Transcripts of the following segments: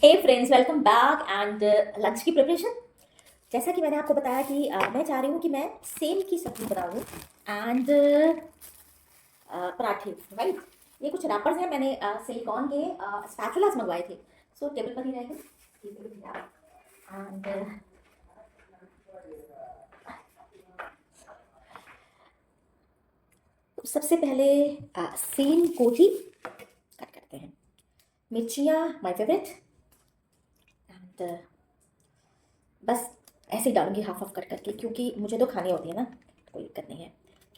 Hey friends, welcome back and lunch की preparation. जैसा कि मैंने आपको बताया कि मैं चाह रही हूँ कि मैं सेम की सब्जी बनाऊँ एंड पराठे, राइट। ये कुछ रैपर्स हैं, मैंने सिलिकॉन के स्पैचुलास मंगवाए थे। सो टेबल पर ही रहेंगे एंड सबसे पहले सेम कोटी कट करते हैं। मिर्चियाँ माय फेवरेट एंड बस ऐसे ही डालूंगी हाफ हाफ कट करके, क्योंकि मुझे तो खानी होती है ना, तो कोई दिक्कत नहीं है।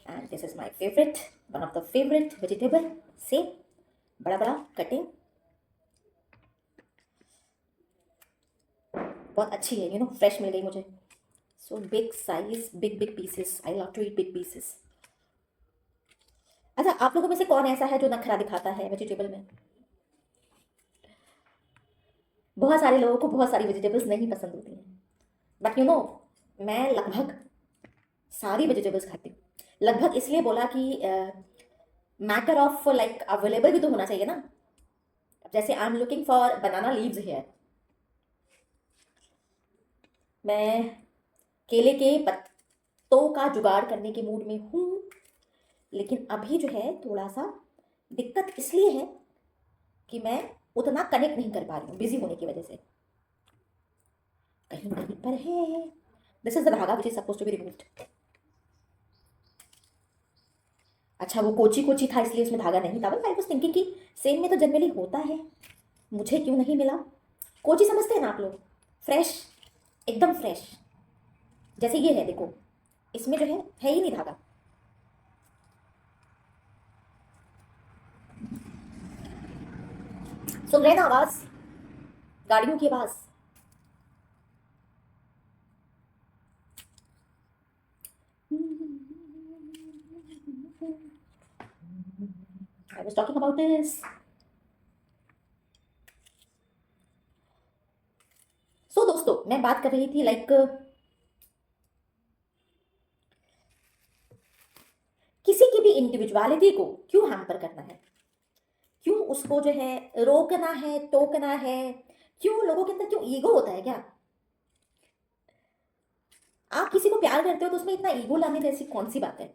And this is my favourite, one of the favourite vegetable. से बड़ा बड़ा कटिंग, बहुत अच्छी है, फ्रेश मिल गई मुझे। So big size, big big pieces, I love to eat big pieces. अच्छा, आप लोगों में से कौन ऐसा है जो नखरा दिखाता है वेजिटेबल में? बहुत सारे लोगों को बहुत सारी वेजिटेबल्स नहीं पसंद होती हैं, बट मैं लगभग सारी वेजिटेबल्स खाती हूँ। लगभग इसलिए बोला कि मैटर ऑफ लाइक अवेलेबल भी तो होना चाहिए ना। जैसे I am looking for banana leaves here, मैं केले के पत्तों का जुगाड़ करने के मूड में हूँ। लेकिन अभी जो है थोड़ा सा दिक्कत इसलिए है कि मैं उतना कनेक्ट नहीं कर पा रही हूँ बिजी होने की वजह से। कहीं कहीं पर है, दिस इज द धागा which is suppose to be removed. अच्छा, वो कोची कोची था इसलिए उसमें धागा नहीं था। बट आई वाज थिंकिंग कि सेम में तो जनरली होता है, मुझे क्यों नहीं मिला। कोची समझते हैं ना आप लोग? फ्रेश, एकदम फ्रेश। जैसे ये है, देखो, इसमें जो है ही नहीं धागा। सुन रहे हैं ना आवाज, गाड़ियों की आवाज? I was talking about this. So दोस्तों, मैं बात कर रही थी लाइक किसी की भी इंडिविजुअलिटी को क्यों हैम्पर करना है, क्यों उसको जो है रोकना है, टोकना है। क्यों लोगों के अंदर क्यों ईगो होता है क्या? आप किसी को प्यार करते हो तो उसमें इतना ईगो लाने जैसी कौन सी बात है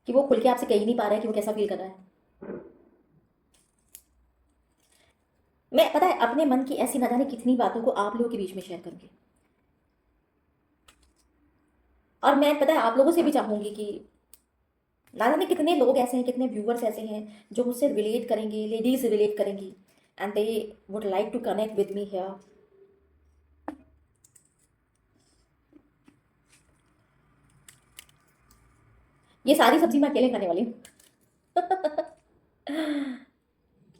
कि वो खुल के आपसे कह ही नहीं पा रहा है कि वो कैसा फील कर रहा है। मैं, पता है, अपने मन की ऐसी ना जाने कितनी बातों को आप लोगों के बीच में शेयर करूंगी। और मैं, पता है, आप लोगों से भी चाहूंगी कि ना जाने कितने लोग ऐसे हैं, कितने व्यूवर्स ऐसे हैं जो मुझसे रिलेट करेंगे, लेडीज रिलेट करेंगी and they would like to connect with me here. ये सारी सब्जी मैं अकेले खाने वाली हूँ।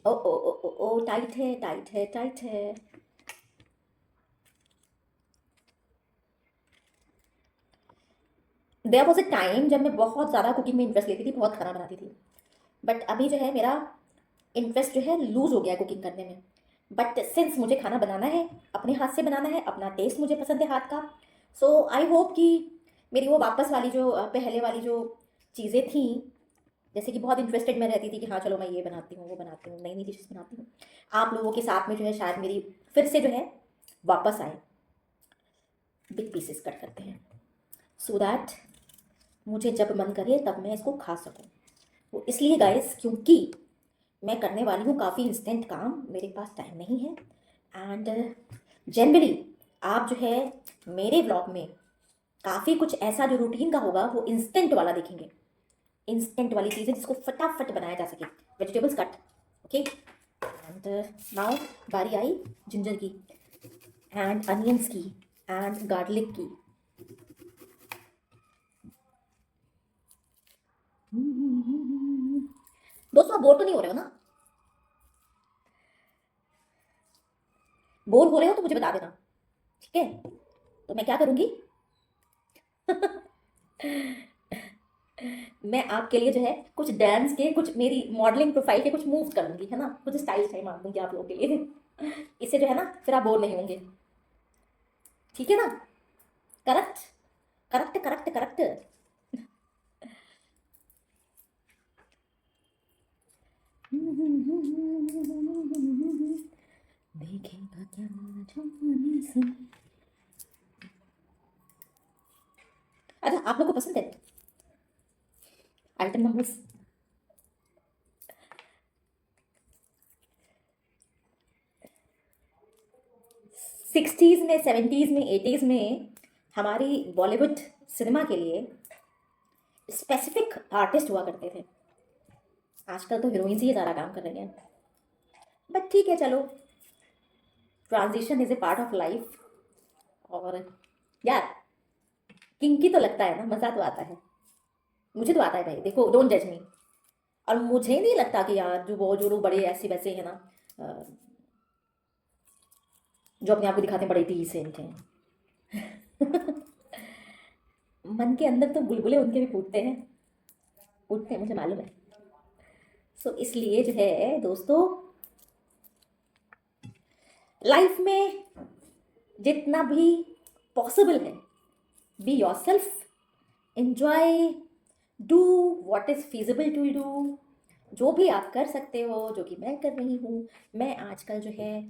ओ ओ ओ ओ ओ, टाइट है, टाइट है, टाइट है। देयर वॉज अ टाइम जब मैं बहुत ज़्यादा कुकिंग में इंटरेस्ट लेती थी, बहुत खाना बनाती थी। बट अभी जो है मेरा इंटरेस्ट जो है लूज हो गया कुकिंग करने में। बट सिंस मुझे खाना बनाना है, अपने हाथ से बनाना है, अपना टेस्ट मुझे पसंद है हाथ का। सो आई होप कि मेरी वो वापस वाली जो पहले वाली जो चीज़ें थी, जैसे कि बहुत इंटरेस्टेड मैं रहती थी कि हाँ चलो मैं ये बनाती हूँ, वो बनाती हूँ, नई नई डिशेस बनाती हूँ, आप लोगों के साथ में जो है शायद मेरी फिर से जो है वापस आए। बिग पीसेस कट करते हैं सो दैट मुझे जब मन करे तब मैं इसको खा सकूं। वो इसलिए गाइस क्योंकि मैं करने वाली हूँ काफ़ी इंस्टेंट काम, मेरे पास टाइम नहीं है। एंड जनरली आप जो है मेरे ब्लॉग में काफ़ी कुछ ऐसा जो रूटीन का होगा वो इंस्टेंट वाला देखेंगे। इंस्टेंट वाली चीज़ें जिसको फटाफट बनाया जा सके। Vegetables cut, okay. And now बारी आई जिंजर की एंड अनियंस की एंड गार्लिक की। दोस्तों, आप बोर तो नहीं हो रहे हो ना? बोर हो रहे हो तो मुझे बता देना, ठीक है? तो मैं क्या करूंगी, मैं आपके लिए जो है कुछ डांस के, कुछ मेरी मॉडलिंग प्रोफाइल के कुछ मूव कर दूंगी, है ना, कुछ स्टाइल स्टाइल मार दूंगी आप लोगों के लिए। इससे जो है ना फिर आप बोर नहीं होंगे, ठीक है ना? Correct, correct, correct, correct. देखेगा क्या जाने से। अच्छा, आप लोग को पसंद है आइटम नंबर्स? सिक्सटीज़ में, सेवेंटीज़ में, एटीज़ में हमारी बॉलीवुड सिनेमा के लिए स्पेसिफिक आर्टिस्ट हुआ करते थे। आजकल तो हीरोइंस ही ज़्यादा काम कर रही हैं। बट ठीक है, चलो, transition is a part of life. और यार, किंकी तो लगता है ना, मज़ा तो आता है। मुझे तो आता है भाई, देखो, डोंट जज मी। और मुझे नहीं लगता कि यार जो लोग बड़े ऐसे वैसे हैं ना, अ, जो अपने आप को दिखाते हैं बड़े डिसेंट हैं। मन के अंदर तो बुलबुले उनके भी फूटते हैं, मुझे मालूम है। सो इसलिए जो है दोस्तों, लाइफ में जितना भी पॉसिबल है, be yourself, enjoy, do what is feasible to do. जो भी आप कर सकते हो, जो कि मैं कर रही हूँ। मैं आजकल जो है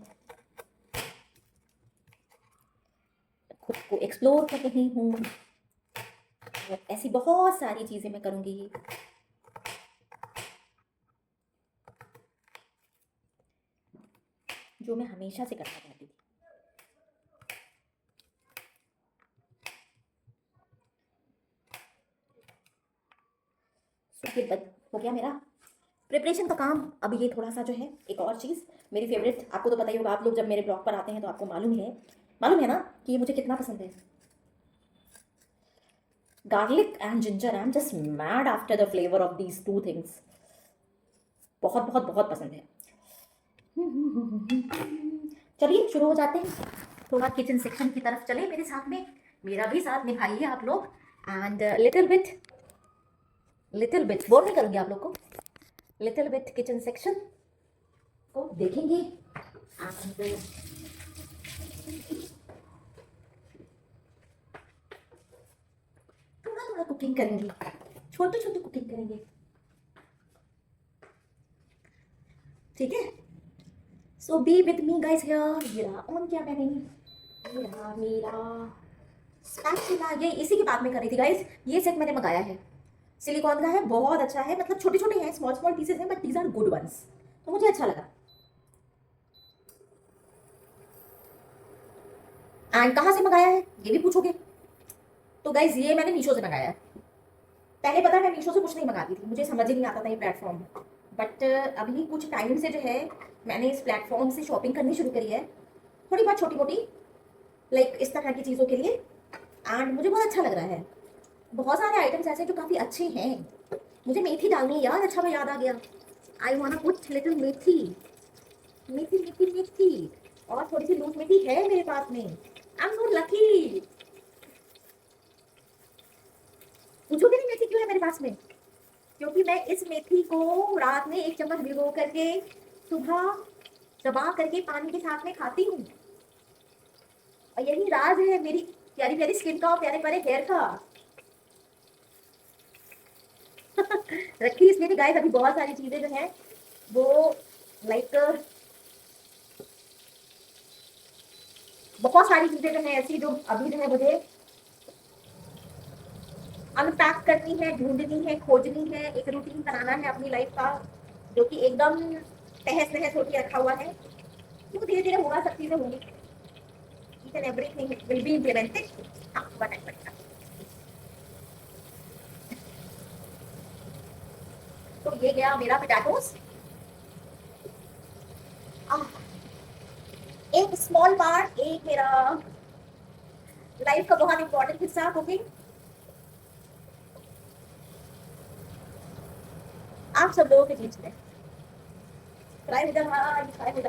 खुद को एक्सप्लोर कर रही हूँ। ऐसी बहुत सारी चीज़ें मैं करूँगी जो मैं हमेशा से करना चाहती थी। सो ये हो गया मेरा प्रिपरेशन का काम। अब ये थोड़ा सा जो है, एक और चीज़ मेरी फेवरेट, आपको तो पता ही होगा, आप लोग जब मेरे ब्लॉग पर आते हैं तो आपको मालूम है ना कि ये मुझे कितना पसंद है। Garlic and ginger, I am just mad after the flavour of these two things. बहुत बहुत बहुत पसंद है। चलिए शुरू हो जाते हैं। थोड़ा किचन सेक्शन की तरफ चले मेरे साथ में, मेरा भी साथ निभाइए आप लोग। एंड लिटिल बिट बोर नहीं करूँगी आप लोग को। लिटिल बिट किचन सेक्शन को देखेंगे एंड थोड़ा थोड़ा कुकिंग करेंगे, छोटे छोटे कुकिंग करेंगे, ठीक है। So be with me guys here. ये रहा ऑन किया मैंने, ये रहा मेरा स्पैचुला। ये इसी की बात में कर रही थी गाइस। ये सेट मैंने मंगाया है, सिलिकॉन का है, बहुत अच्छा है। मतलब छोटे छोटे हैं, स्मॉल स्मॉल पीसेस हैं, but these are good ones, तो मुझे अच्छा लगा। एंड कहाँ से मंगाया है ये भी पूछोगे, तो गाइज ये मैंने मीशो से मंगाया है। पहले पता है मैं मीशो से कुछ नहीं मंगाती थी, मुझे समझ ही नहीं आता था ये प्लेटफॉर्म। बट अभी कुछ टाइम से जो है मैंने इस प्लेटफॉर्म से शॉपिंग करनी शुरू करी है, थोड़ी बहुत छोटी मोटी, लाइक इस तरह की चीज़ों के लिए। एंड मुझे बहुत अच्छा लग रहा है। बहुत सारे आइटम्स ऐसे जो काफ़ी अच्छे हैं। मुझे मेथी डालनी है यार, अच्छा मैं याद आ गया, आई वांट पुट लिटिल मेथी, मेथी मेथी मेथी। और थोड़ी सी लूज मेथी है मेरे पास में। I am so lucky. पूछोगे नहीं मेथी क्यों है मेरे पास में? क्योंकि मैं इस मेथी को रात में 1 चम्मच भिगो करके सुबह चबा करके पानी के साथ में खाती हूँ। और यही राज है मेरी प्यारी प्यारी स्किन का और प्यारे प्यारे हेयर का। रखी इसलिए गाइस, अभी बहुत सारी चीजें जो है वो लाइक बहुत सारी चीजें जो है ऐसी जो अभी जो है मुझे अनपैक करनी है, ढूंढनी है, खोजनी है, एक रूटीन बनाना है अपनी लाइफ का, जो कि एकदम तहस नहस होकर रखा हुआ है। तो धीरे धीरे होगा, सब चीजें होंगी, each and everything will be implemented. हाँ, बताइए। तो ये गया मेरा पोटैटोस। एक स्मॉल पार्ट, एक मेरा लाइफ का बहुत इंपॉर्टेंट हिस्सा, कुकिंग। आप सब लोगों के बीच में ट्राई विद ट्राई विद।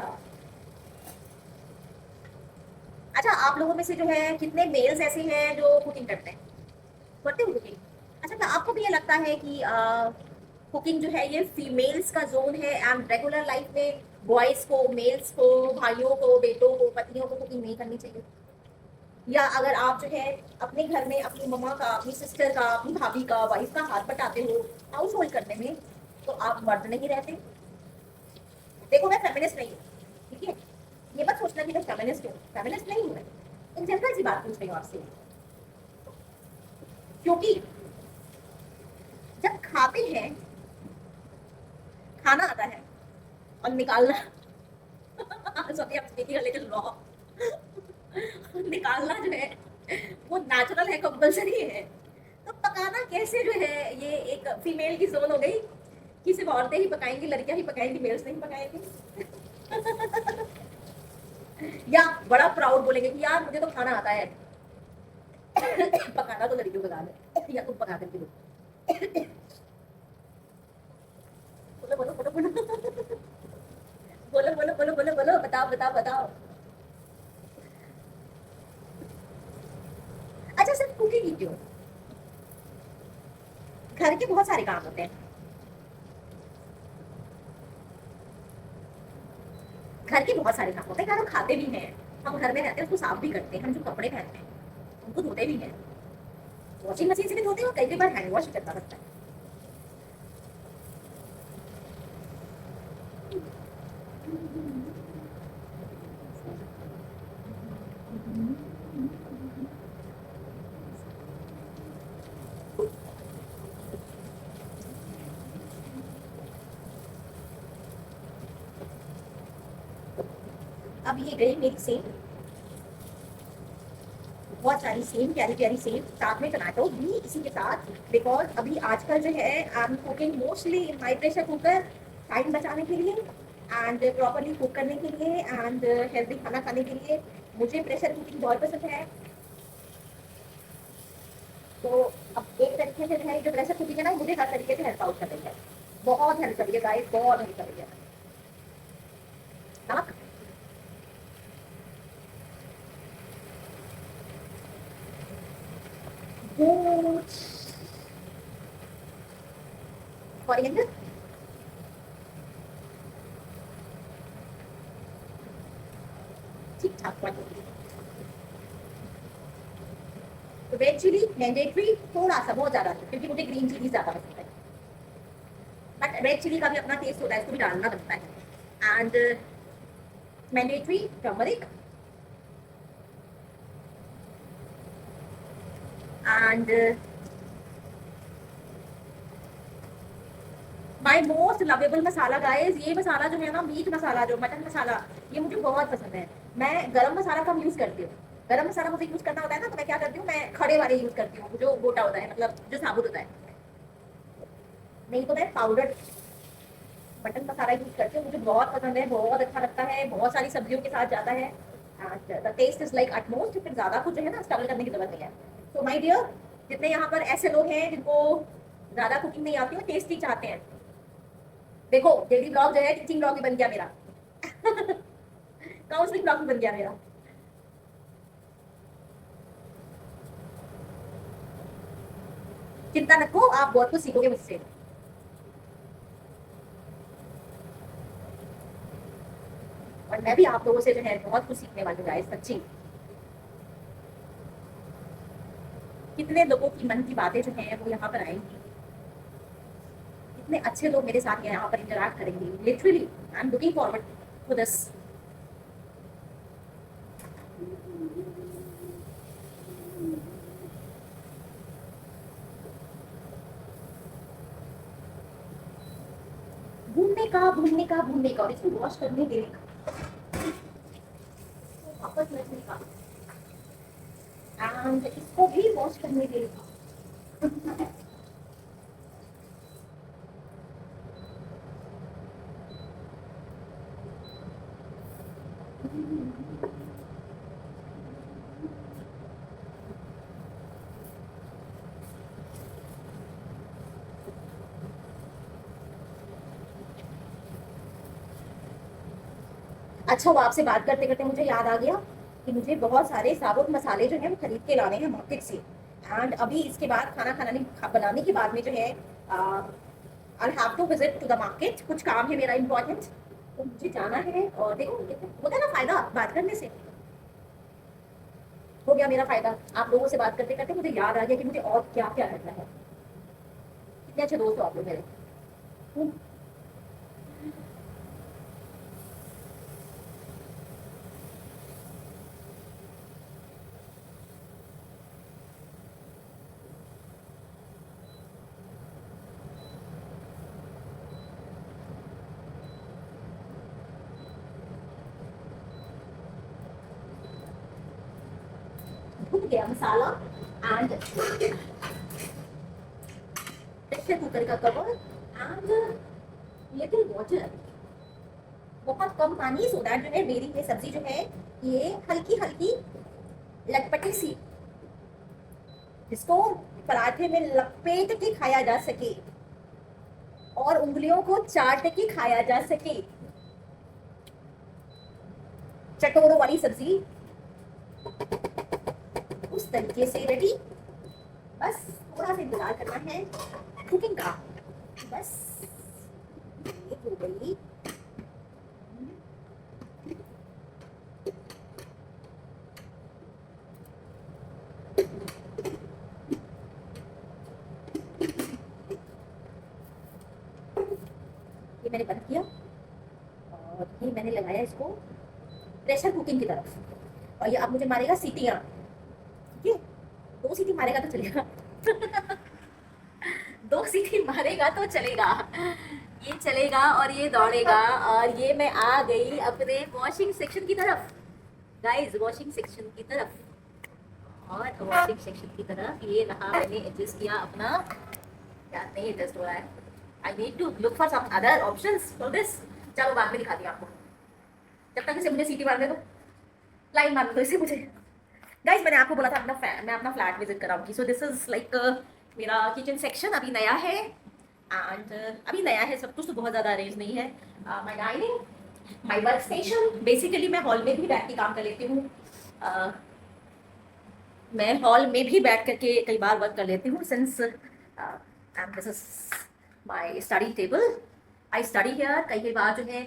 अच्छा, आप लोगों में से जो है कितने मेल्स ऐसे हैं जो कुकिंग करते हैं, करते हो कुकिंग? अच्छा, तो आपको भी ये लगता है कि कुकिंग जो है ये फीमेल्स का जोन है एंड रेगुलर लाइफ में बॉयज को, मेल्स को, भाइयों को, बेटों को, पत्नियों को कुकिंग नहीं करनी चाहिए? या अगर आप जो है अपने घर में अपनी मम्मा का, अपनी सिस्टर का, अपनी भाभी का, वाइफ का हाथ बटाते हो हाउस होल्ड करने में, तो आप मर्द नहीं रहते? देखो मैं फेमिनिस्ट नहीं हूँ, ठीक है, ये मत सोचना कि मैं फेमिनिस्ट हूँ, फेमिनिस्ट नहीं हूँ मैं। इन जनरल सी बात पूछ रही हूँ आपसे, क्योंकि जब खाते हैं, खाना आता है और निकालना सॉरी आप स्पीकिंग लिटिल रॉ निकालना जो है वो नेचुरल है, कंपल्सरी है। तो पकाना कैसे जो है ये एक फीमेल की जोन हो गई कि सिर्फ औरतें ही पकाएंगी, लड़कियां ही पकाएंगी, मेल्स नहीं पकाएंगे। या बड़ा प्राउड बोलेंगे कि यार मुझे तो खाना आता है पकाना तो लड़कियों का काम है, या तुम पका करके दो। बोलो बोलो बोलो बोलो बोलो बोलो बोलो बोलो बोलो, बताओ बताओ बताओ। अच्छा सिर्फ कुकिंग ही क्यों, घर के बहुत सारे काम होते हैं। घर के बहुत सारे काम होते हैं, घर हम खाते भी हैं, हम घर में रहते हैं उसको साफ भी करते हैं, हम जो कपड़े पहनते हैं उनको धोते भी हैं, वॉशिंग मशीन से भी धोते हैं और कई कई बार हैंड वॉश करना पड़ता है। अब ये गई मेरी सेम, बहुत सारी सेम प्यारी प्यारी सेम, साथ में टमाटो भी इसी के साथ, बिकॉज अभी आजकल जो है I am cooking mostly in my pressure cooker, time बचाने के लिए एंड प्रॉपरली कुक करने के लिए एंड हेल्दी खाना खाने के लिए। मुझे प्रेशर कुकिंग बहुत पसंद है। तो अब एक तरीके से जो है जो प्रेशर कुकिंग है ना, मुझे हर तरीके से हेल्प आउट कर रही है, बहुत हेल्प कर रही है गाइस, बहुत हेल्प कर रही है। नमक, गुड़, कोरिएंडर, ठीक ठाक क्वांटिटी। रेड चिली मैंडेटरी, थोड़ा सा, बहुत ज्यादा नहीं, क्योंकि मुझे ग्रीन चिली ज्यादा पसंद है, बट रेड चिली का भी अपना टेस्ट होता है, इसको भी डालना बनता है। And mandatory turmeric and my most lovable masala guys, ये मसाला जो है ना, मीट मसाला, जो मटन मसाला, ये मुझे बहुत पसंद है। मैं गरम मसाला कम यूज करती हूँ, गरम मसाला मुझे यूज करना होता है ना, तो मैं क्या करती हूँ, मैं खड़े वाले यूज करती हूँ, जो गोटा होता है, मतलब जो साबुत होता है, नहीं तो मैं पाउडर मटन मसाला यूज करती हूँ, मुझे बहुत पसंद है, बहुत अच्छा लगता है, बहुत सारी सब्जियों के साथ जाता है and the taste is like utmost, फिर ज्यादा कुछ जो है ना स्ट्रगल करने की जरूरत नहीं है। सो माय डियर, जितने यहाँ पर ऐसे लोग हैं जिनको ज्यादा कुकिंग नहीं आती है, टेस्टी चाहते हैं, देखो डेली ब्लॉग जो है टीचिंग ब्लॉग ही बन गया मेरा काउंसलिंग ब्लॉग भी बन गया मेरा। चिंता रखो, आप बहुत कुछ सीखोगे मुझसे। और मैं भी आप लोगों से जो है बहुत कुछ सीखने वाली हूँ गाइस, सच्ची। कितने लोगों की मन की बातें जो हैं वो यहाँ पर आएंगी, कितने अच्छे लोग मेरे साथ यहाँ पर इंटरैक्ट करेंगे, literally I am looking forward to this. भूनने का भूनने का भूनने का, और इसको वॉश करने देने का, वापस रखने का एंड इसको भी वॉश करने देने का। अच्छा, वो आपसे बात करते करते मुझे याद आ गया कि मुझे बहुत सारे साबुत मसाले जो है वो खरीद के लाने हैं मार्केट से, एंड अभी इसके बाद खाना खाना बनाने के बाद में जो है I have to visit to the market, कुछ काम है मेरा इंपॉर्टेंट, तो मुझे जाना है। और देखो होता है ना फायदा बात करने से, हो गया मेरा फायदा, आप लोगों से बात करते करते मुझे याद आ गया कि मुझे और क्या क्या करना है। कितने अच्छे दोस्त हो आप लोग मेरे। भुन गया मसाला एंड प्रेशर कुकर का कवर एंड लिटिल वाटर, बहुत कम पानी, सो दैट जो है मेरी ये सब्जी जो है ये हल्की हल्की लटपटी सी, जिसको पराठे में लपेट के खाया जा सके और उंगलियों को चाट के खाया जा सके। चटोरों वाली सब्जी उस तरीके से रेडी। बस थोड़ा सा इंतजार करना है कुकिंग का। बस ये हो गई। ये मैंने बंद किया और ये मैंने लगाया इसको प्रेशर कुकिंग की तरफ, और ये अब मुझे मारेगा सीटियाँ। ठीक है, 2 सीटी मारेगा तो चलेगा 2 सीटी मारेगा तो चलेगा, ये चलेगा और ये दौड़ेगा। और ये मैं आ गई अपने वॉशिंग सेक्शन की तरफ गाइस, वॉशिंग सेक्शन की तरफ। और वॉशिंग सेक्शन की तरफ ये रहा, मैंने एडजस्ट किया अपना, यार नहीं एडजस्ट हो रहा है, I need to look for some other options for this. चलो बाद में दिखाती हूँ आपको, जब तक इसे मुझे सीटी मारने दो, लाइन मारने दो इसे मुझे। गाइस मैंने आपको बोला था मैं अपना फ्लैट विजिट कराऊंगी। सो दिस इज लाइक मेरा किचन सेक्शन अभी नया है एंड अभी नया है, सब कुछ तो बहुत ज़्यादा अरेंज नहीं है। My dining, my work station, basically मैं हॉल में भी बैठ के काम कर लेती हूँ। मैं हॉल में भी बैठ करके कई बार वर्क कर लेती हूँ, since this is my study table, I study here. कई बार जो है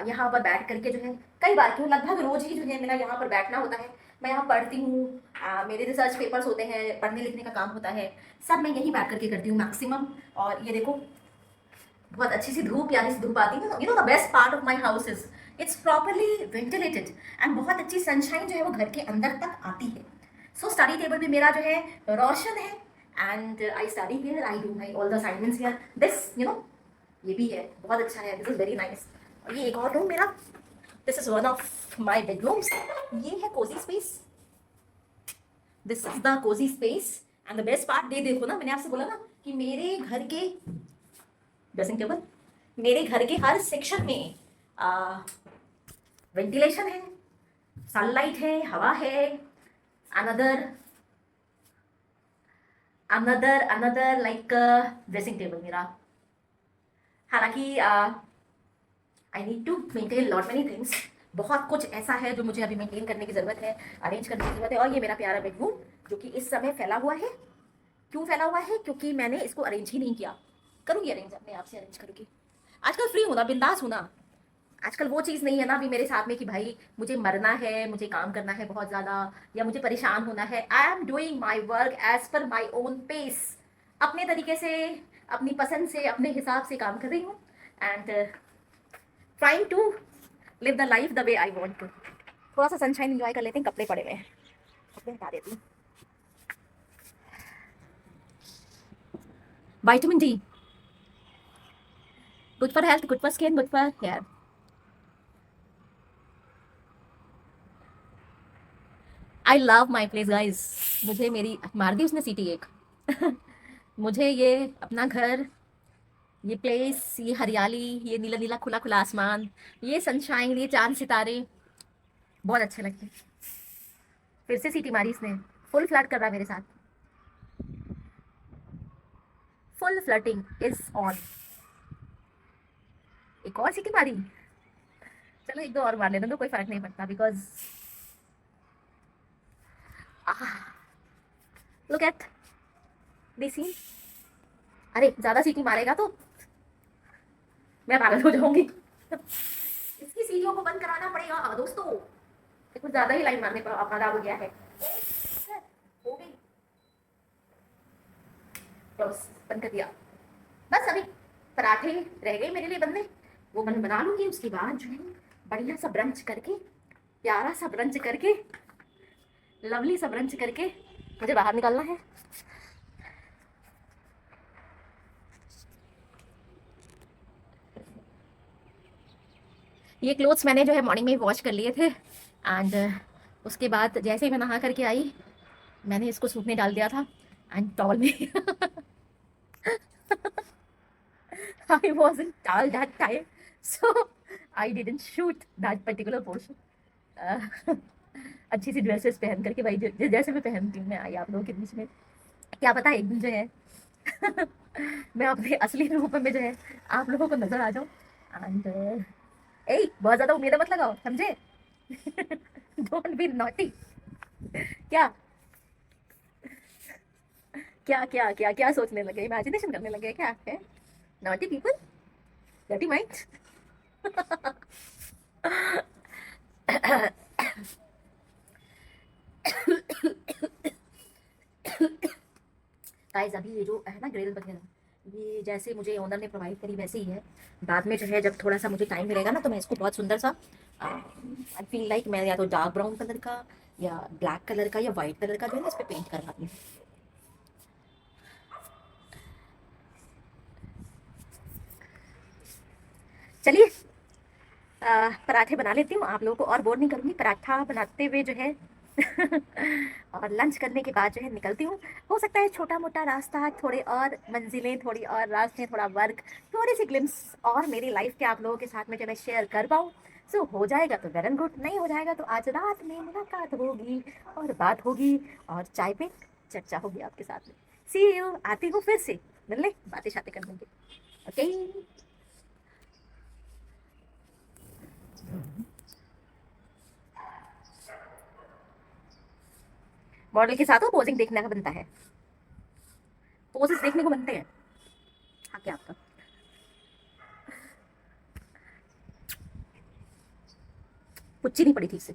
यहाँ पर बैठ करके जो है, कई बार क्यों लगभग रोज ही जो है मेरा यहाँ पर बैठना होता है। मैं यहाँ पढ़ती हूँ, मेरे रिसर्च पेपर्स होते हैं, पढ़ने लिखने का काम होता है, सब मैं यहीं बैठ करके करती हूँ मैक्सिमम। और ये देखो बहुत अच्छी सी धूप, प्यारी सी धूप आती है। You know the best part of my house is it's properly ventilated and बहुत अच्छी सनशाइन जो है वो घर के अंदर तक आती है। सो स्टडी टेबल भी मेरा जो है रोशन है and I study here, I do my all the assignments here. This you know ये भी है, बहुत अच्छा है, दिस इज वेरी नाइस। और ये एक और रूम मेरा, this is one of my bedrooms. ये है cosy space, this is the cosy space and the best part, ये देखो ना, मैंने आपसे बोला ना कि मेरे घर के ड्रेसिंग टेबल, मेरे घर के हर सेक्शन में वेंटिलेशन है, सनलाइट है, हवा है। Another another another like dressing table मेरा। हालांकि I need to maintain lot many things, बहुत कुछ ऐसा है जो मुझे अभी मेंटेन करने की ज़रूरत है, अरेंज करने की ज़रूरत है। और ये मेरा प्यारा बेडरूम जो कि इस समय फैला हुआ है। क्यों फैला हुआ है? क्योंकि मैंने इसको अरेंज ही नहीं किया। करूँगी अरेंज, अपने आप से अरेंज करूँगी। आजकल फ्री होना, बिंदास होना, आजकल वो चीज़ नहीं है ना अभी मेरे साथ में कि भाई मुझे मरना है, मुझे काम करना है बहुत ज़्यादा, या मुझे परेशान होना है। I am doing my work as per my own pace, अपने तरीके से, अपनी पसंद से, अपने हिसाब से काम कर रही हूँ and trying to live the life the way I want to. थोड़ा सा सनशाइन इंजॉय कर लेते हैं। कपड़े पड़े हुए हैं, कपड़े हटा देती हूँ। Vitamin D, good for health, good for skin, good for hair. I love my place guys. मुझे मेरी मार दी उसने सीटी एक मुझे ये अपना घर, ये प्लेस, ये हरियाली, ये नीला नीला खुला खुला आसमान, ये सनशाइन, ये चांद सितारे बहुत अच्छे लगते हैं। फिर से सीटी मारी इसने, फुल फ्लर्ट कर रहा है मेरे साथ, फुल फ्लर्टिंग इज ऑन। एक और सीटी मारी, चलो 1-2 और मार लेना तो कोई फर्क नहीं पड़ता, because look at this scene. अरे ज़्यादा सीटी मारेगा तो मैं पागल हो जाऊंगी इसकी सीटियों को बंद कराना पड़ेगा दोस्तों, कुछ ज़्यादा ही लाइन मारने पर अपना हो गया है। हो गई, बस बंद कर दिया। बस अभी पराठे रह गए मेरे लिए बनने, वो मैं बना लूँगी। उसके बाद जो है बढ़िया सा ब्रंच करके, प्यारा सा ब्रंच करके, लवली सा ब्रंच करके मुझे बाहर निकलना है। ये क्लोथ्स मैंने जो है मॉर्निंग में वॉश कर लिए थे एंड उसके बाद जैसे ही मैं नहा करके आई मैंने इसको सूप में डाल दिया था एंड टॉवल में I wasn't tall that time, so I didn't shoot that particular portion. Uh, अच्छी सी ड्रेसेस पहन करके भाई जैसे मैं पहनती हूँ मैं आई आप लोगों के बीच में, क्या पता एक दिन जो है मैं अपने असली रूप में जो है आप लोगों को नजर आ जाऊं एंड ए बहुत ज्यादा उम्मीदें मत लगाओ समझे डोंट बी नॉटी। क्या क्या क्या क्या क्या सोचने लगे, इमेजिनेशन करने लगे क्या है, naughty people, dirty mind. Guys अभी ये जो है ना ग्रिल वगैरह ये जैसे मुझे ओनर ने प्रोवाइड करी वैसे ही है, बाद में जो है जब थोड़ा सा मुझे टाइम मिलेगा ना तो मैं इसको बहुत सुंदर सा आई फील लाइक मैं या तो डार्क ब्राउन कलर का या ब्लैक कलर का या वाइट कलर का जो है ना इस पर पेंट करवाती हूँ। चलिए पराठे बना लेती हूँ, आप लोगों को और बोर नहीं करूँगी पराठा बनाते हुए जो है और लंच करने के बाद जो है निकलती हूँ। हो सकता है छोटा मोटा रास्ता, थोड़े और मंजिलें, थोड़ी और रास्ते, थोड़ा वर्क, थोड़ी सी ग्लिम्स और मेरी लाइफ के आप लोगों के साथ में जब मैं शेयर कर पाऊँ सो हो जाएगा तो वेल एंड गुड, नहीं हो जाएगा तो आज रात में मुलाकात होगी और बात होगी और चाय पे चर्चा होगी आपके साथ में। सी यू, आती हूँ फिर से मिलने बातें शातें करने के। ओके मॉडल के साथ हो पोजिंग देखने का बनता है, पोजेस देखने को बनते हैं। हाँ क्या आपका पुच्ची नहीं पड़ी ठीक से।